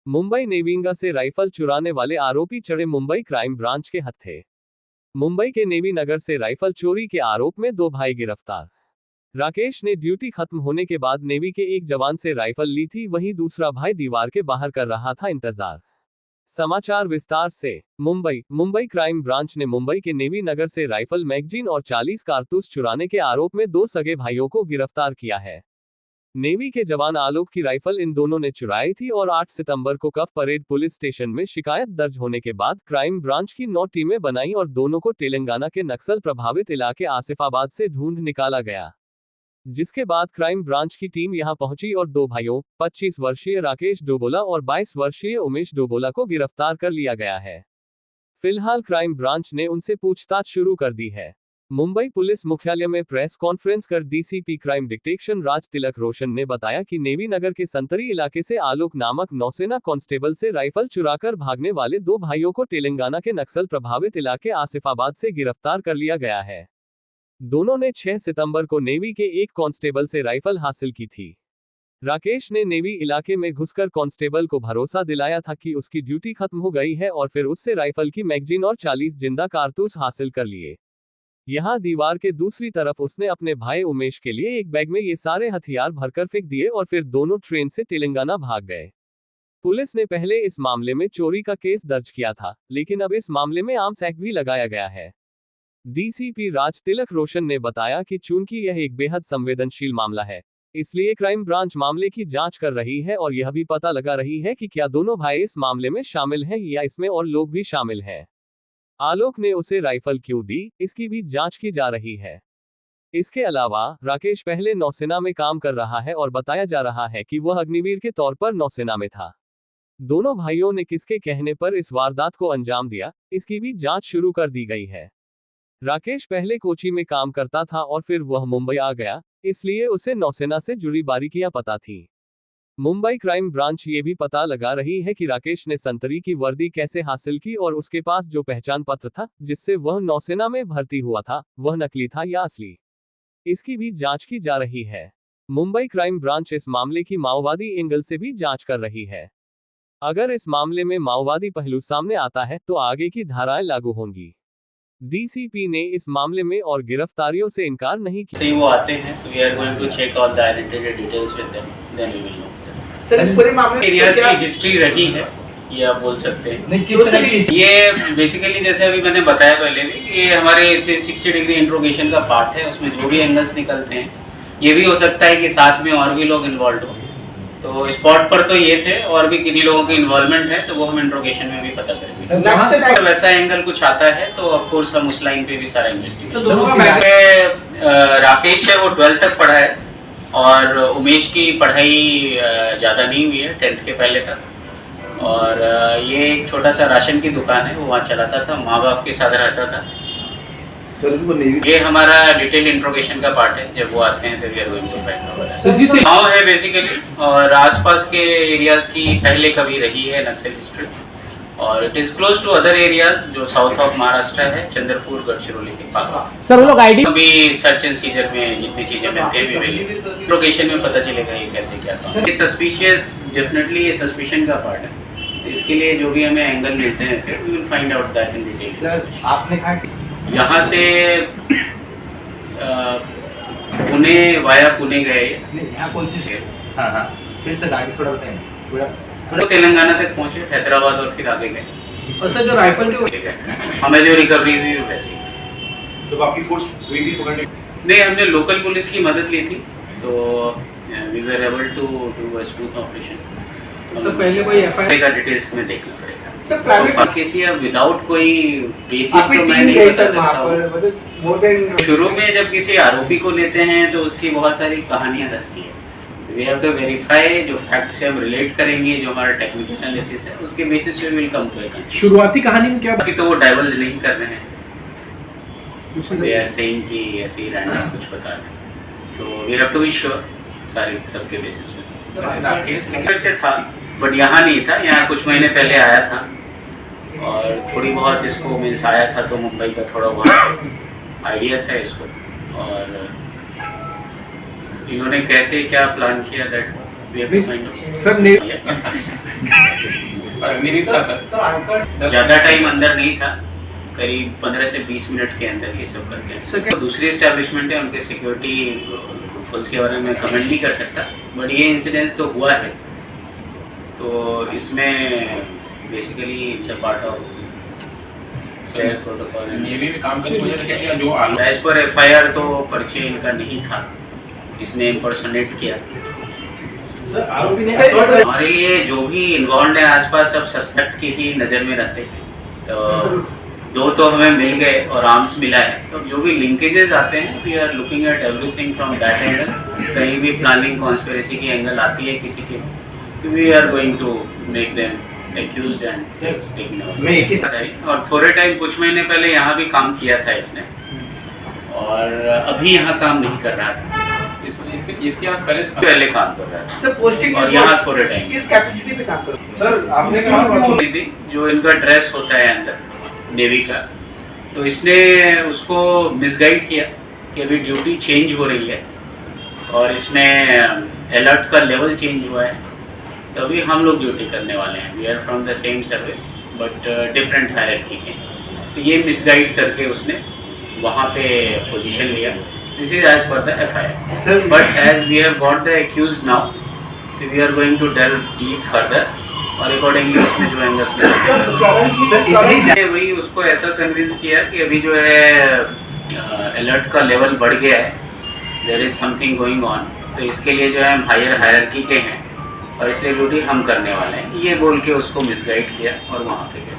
मुंबई नेविंगा से राइफल चुराने वाले आरोपी चढ़े मुंबई क्राइम ब्रांच के हत्थे। मुंबई के नेवी नगर से राइफल चोरी के आरोप में 2 भाई गिरफ्तार। राकेश ने ड्यूटी खत्म होने के बाद नेवी के एक जवान से राइफल ली थी, वहीं दूसरा भाई दीवार के बाहर कर रहा था इंतजार। समाचार विस्तार से। मुंबई क्राइम ब्रांच ने मुंबई के नेवी नगर से राइफल मैगजीन और 40 कारतूस चुराने के आरोप में 2 सगे भाइयों को गिरफ्तार किया है। नेवी के जवान आलोक की राइफल इन दोनों ने चुराई थी और 8 सितंबर को कफ परेड पुलिस स्टेशन में शिकायत दर्ज होने के बाद क्राइम ब्रांच की 9 टीमें बनाई और दोनों को तेलंगाना के नक्सल प्रभावित इलाके आसिफाबाद से ढूंढ निकाला गया। जिसके बाद क्राइम ब्रांच की टीम यहां पहुंची और 2 भाइयों 25 वर्षीय राकेश डोबोला और 22 वर्षीय उमेश डोबोला को गिरफ्तार कर लिया गया है। फिलहाल क्राइम ब्रांच ने उनसे पूछताछ शुरू कर दी है। मुंबई पुलिस मुख्यालय में प्रेस कॉन्फ्रेंस कर DCP crime detection Raj Tilak Roshan ने बताया कि नेवी नगर के संतरी इलाके से आलोक नामक नौसेना कांस्टेबल से राइफल चुराकर भागने वाले 2 भाइयों को तेलंगाना के नक्सल प्रभावित इलाके आसिफाबाद से गिरफ्तार कर लिया गया है। दोनों ने 6 सितंबर को नेवी के एक कांस्टेबल से राइफल हासिल की थी। राकेश ने नेवी इलाके में घुसकर कांस्टेबल को भरोसा दिलाया था कि उसकी ड्यूटी खत्म हो गई है और फिर उससे राइफल की मैगजीन और 40 जिंदा कारतूस हासिल कर लिए। यहां दीवार के दूसरी तरफ उसने अपने भाई उमेश के लिए एक बैग में ये सारे हथियार भरकर फेंक दिए और फिर दोनों ट्रेन से तेलंगाना भाग गए। पुलिस ने पहले इस मामले में चोरी का केस दर्ज किया था, लेकिन अब इस मामले में आर्म्स एक्ट भी लगाया गया है। डीसीपी राज तिलक रोशन ने बताया कि चूंकि यह एक बेहद संवेदनशील मामला है, इसलिए क्राइम ब्रांच मामले की जांच कर रही है और यह भी पता लगा रही है कि क्या दोनों भाई इस मामले में शामिल हैं या इसमें और लोग भी शामिल हैं। आलोक ने उसे राइफल क्यों दी, इसकी भी जांच की जा रही है। इसके अलावा राकेश पहले नौसेना में काम कर रहा है और बताया जा रहा है कि वह अग्निवीर के तौर पर नौसेना में था। दोनों भाइयों ने किसके कहने पर इस वारदात को अंजाम दिया, इसकी भी जांच शुरू कर दी गई है। राकेश पहले कोची में काम करता था और फिर वह मुंबई आ गया, इसलिए उसे नौसेना से जुड़ी बारीकियां पता थी। मुंबई क्राइम ब्रांच ये भी पता लगा रही है कि राकेश ने संतरी की वर्दी कैसे हासिल की और उसके पास जो पहचान पत्र था जिससे वह नौसेना में भर्ती हुआ था, वह नकली था या असली, इसकी भी जांच की जा रही है। मुंबई क्राइम ब्रांच इस मामले की माओवादी एंगल से भी जांच कर रही है। अगर इस मामले में माओवादी पहलू सामने आता है तो आगे की धाराएं लागू होंगी। डीसीपी ने इस मामले में और गिरफ्तारियों से इनकार नहीं किया। वो आते हैं तो we are going to check all the identity details with them, then we will know. Sir इस पूरे मामले एरियाज की हिस्ट्री रही है, ये आप बोल सकते हैं। नहीं, किस तरह की? ये बेसिकली जैसे अभी मैंने बताया पहले भी, ये हमारे 360 डिग्री इंट्रोगेशन का पार्ट है, उसमें जो भी एंगल्स निकलते हैं, ये भी हो सकता है कि साथ में और भी लोग इन्वॉल्व हो। तो स्पॉट पर तो ये थे, और भी किन्हीं लोगों की इन्वॉल्वमेंट है तो वो हम इंट्रोगेशन में भी पता करेंगे। वैसा एंगल कुछ आता है तो ऑफ कोर्स हम उस लाइन पे भी सारा इन्वेस्टिगेशन। राकेश है वो 12th तक पढ़ा है और उमेश की पढ़ाई ज़्यादा नहीं हुई है, 10th के पहले तक। और ये एक छोटा सा राशन की दुकान है, वो वहाँ चलाता था, माँ बाप के साथ रहता था। ये हमारा डिटेल इंट्रोगेशन का पार्ट है, जब वो आते हैं तो we are going to find out. गाँव है बेसिकली, और आसपास के एरियाज की पहले कभी रही है नक्सल हिस्ट्री, और it is close to other areas जो साउथ ऑफ महाराष्ट्र है, चंद्रपुर गढ़चिरौली के पास। सर वो लोग आईडी अभी सर्च एंड सीजर में जितनी चीजें मिलती है लोकेशन में पता चलेगा ये कैसे क्या था। ये सस्पिशियस, डेफिनेटली ये सस्पिशन का पार्ट है, इसके लिए जो भी हमें एंगल मिलते हैं फिर we will find out that in detail. Sir आपने कहा यहाँ से पुणे वाया पुणे गए, यहाँ कौन सी? हाँ हाँ, फिर से गाड़ी थोड़ा बताएं। तो तेलंगाना तक पहुँचे, हैदराबाद और फिर आगे गए। और सर जो राइफल जो हमें जो रिकवरी हुई वैसे। तो आपकी फोर्स हुई थी पकड़ने? नहीं, हमने लोकल पुलिस की मदद ली थी, तो we were able to do a smooth operation. Sir पहले कोई एफआईआर का डिटेल्स में देखना पड़ेगा। सर प्लानिंग केसी अब विदाउट कोई बेसिस तो मैं नहीं बता सकता। शुरू में जब किसी आरोपी को लेते हैं तो उसकी बहुत सारी कहानियां रहती है। वी हैव टू वेरीफाई, जो फैक्ट से हम रिलेट करेंगे, जो हमारा टेक्निकल एनालिसिस है, उसके बेसिस पे will come to a conclusion. शुरुआती कहानी में क्या तो वो डाइवर्ज नहीं कर रहे हैं, दे आर सेइंग कि ऐसे ही रैंडम कुछ बता रहे हैं, तो we have to be sure सारे सबके बेसिस पे। राकेश से था बट यहाँ नहीं था, यहाँ कुछ महीने पहले आया था और थोड़ी बहुत इसको मीन्स आया था तो मुंबई का थोड़ा बहुत आइडिया था इसको, और इन्होंने कैसे क्या प्लान किया that We have to find out. Sir ज़्यादा टाइम अंदर नहीं था, करीब 15 से 20 मिनट के अंदर ये सब करके। तो दूसरी एस्टैब्लिशमेंट है, उनके सिक्योरिटी फुल्स के बारे में कमेंट नहीं कर सकता, बट ये इंसिडेंस तो हुआ है। तो इसमें basically it's a part of fair protocol. Navy में काम करने की वजह से क्या जो आलोक एज पर एफआईआर तो परिचय इनका नहीं था, इसने इम्पर्सोनेट किया। सर आरोपी ने हमारे लिए जो भी इन्वॉल्व है आसपास सब सस्पेक्ट की ही नज़र में रहते हैं। तो दो तो हमें मिल गए और आर्म्स मिला है, तो जो भी लिंकेजेस आते हैं we are looking at everything from that angle. कहीं भी प्लानिंग कॉन्स्पिरेसी की एंगल आती है किसी की, we are going to make them accused and taken out. और थोड़े टाइम कुछ महीने पहले यहाँ भी काम किया था इसने, और अभी यहाँ काम नहीं कर रहा था, इसके यहाँ पहले काम कर रहा था सर पोस्टिंग और यहाँ थोड़े टाइम। किस कैपेसिटी पे काम कर रहे सर आपने कहा थी जो इनका ड्रेस होता है अंदर नेवी का, तो इसने उसको मिसगाइड किया कि अभी ड्यूटी चेंज हो रही है और इसमें अलर्ट का लेवल चेंज हुआ है, तो अभी हम लोग ड्यूटी करने वाले हैं। We are from the same service but different hierarchy के। तो ये मिसगाइड करके उसने वहाँ पे पोजीशन लिया। This is as per the FIR, but as we have got the accused now, we are going to delve deep further और accordingly उसमें जो एंगल्स वही उसको ऐसा कन्विंस किया कि अभी जो है अलर्ट का लेवल बढ़ गया है, there is something going on, तो इसके लिए जो है हम हायर हायरार्की के हैं और इसलिए ड्यूटी हम करने वाले हैं, ये बोल के उसको मिसगाइड किया और वहाँ पे गए।